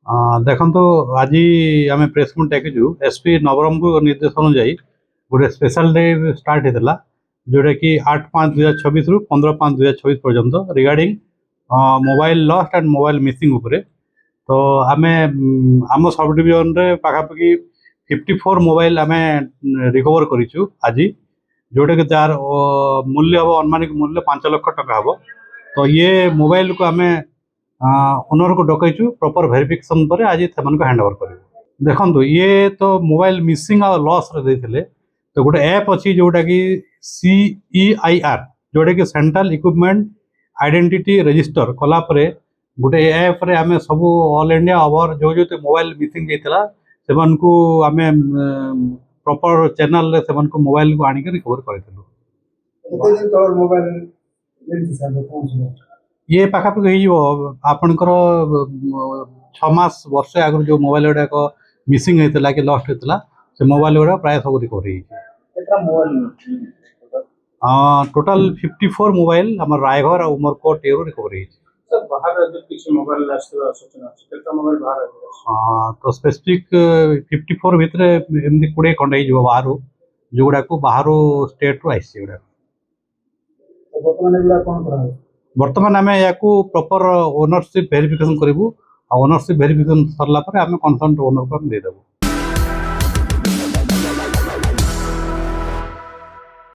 ଦେଖନ୍ତୁ ଆଜି ଆମେ ପ୍ରେସ୍ ମିଟ୍ ଡାକିଛୁ ଏସ୍ପି ନବରଙ୍ଗପୁର ନିର୍ଦ୍ଦେଶ ଅନୁଯାୟୀ ଗୋଟେ ସ୍ପେଶାଲ ଡେ ଷ୍ଟାର୍ଟ ହେଇଥିଲା ଯେଉଁଟାକି 8/5/2026ରୁ 15/5/2026 ପର୍ଯ୍ୟନ୍ତ regarding mobile lost and mobile missing ଉପରେ। ତ ଆମେ ଆମ ସବ୍ ଡିଭିଜନରେ ପାଖାପାଖି 54 ମୋବାଇଲ ଆମେ ରିକଭର କରିଛୁ ଆଜି, ଯେଉଁଟାକି ଯାହାର ମୂଲ୍ୟ ହେବ ଅନୁମାନିକ ମୂଲ୍ୟ 5 ଲକ୍ଷ ଟଙ୍କା ହେବ। ତ ଇଏ ମୋବାଇଲକୁ ଆମେ ଓନରକୁ ଡକାଇଛୁ ପ୍ରପର ଭେରିଫିକେସନ୍ ପରେ ଆଜି ସେମାନଙ୍କୁ ହ୍ୟାଣ୍ଡ ଓଭର କରିବୁ। ଦେଖନ୍ତୁ ଇଏ ତ ମୋବାଇଲ ମିସିଂ ଆଉ ଲସ୍ରେ ଦେଇଥିଲେ, ତ ଗୋଟେ ଆପ୍ ଅଛି ଯେଉଁଟାକି CEIR, ଯେଉଁଟାକି ସେଣ୍ଟ୍ରାଲ ଇକ୍ୱିପମେଣ୍ଟ ଆଇଡେଣ୍ଟିଟି ରେଜିଷ୍ଟର କଲା ପରେ ଗୋଟେ ଆପ୍ରେ ଆମେ ସବୁ ଅଲ୍ ଇଣ୍ଡିଆ ଓଭର ଯେଉଁ ମୋବାଇଲ ମିସିଂ ହେଇଥିଲା ସେମାନଙ୍କୁ ଆମେ ପ୍ରପର ଚ୍ୟାନେଲରେ ସେମାନଙ୍କୁ ମୋବାଇଲକୁ ଆଣିକି ରିକଭର କରିଥିଲୁ। ଇଏ ପାଖାପାଖି ହେଇଯିବ ଆପଣଙ୍କର 6 ମାସ ବର୍ଷେ ଆଗରୁ ଯେଉଁ ମୋବାଇଲ ଗୁଡ଼ାକ ମିସିଂ ହେଇଥିଲା କି ଲଷ୍ଟ ହେଇଥିଲା ସେ ମୋବାଇଲ ଗୁଡ଼ାକ ପ୍ରାୟ ସବୁ ରିକଭରି ହେଇଛି। ଟୋଟାଲ 54 ମୋବାଇଲ ଆମର ରାୟଗଡ଼ ଆଉ ଉମରକୋଟ ଏରୁ ରିକଭରି ହେଇଛି। ତ ସ୍ପେସିଫିକ 54 ଭିତରେ ଏମିତି 20 ଖଣ୍ଡେ ହେଇଯିବ ବାହାରୁ, ଯେଉଁଗୁଡ଼ାକୁ ବାହାରୁ ଷ୍ଟେଟରୁ ଆସିଛି ଏଗୁଡ଼ାକ। ବର୍ତ୍ତମାନ ଆମେ ୟାକୁ ପ୍ରପର ଓନରସିପ୍ ଭେରିଫିକେସନ୍ କରିବୁ ଆଉ ଓନରସିପ୍ ଭେରିଫିକେସନ୍ ସରିଲା ପରେ ଆମେ କନସର୍ନ ଓନରକୁ ଆମେ ଦେଇଦେବୁ।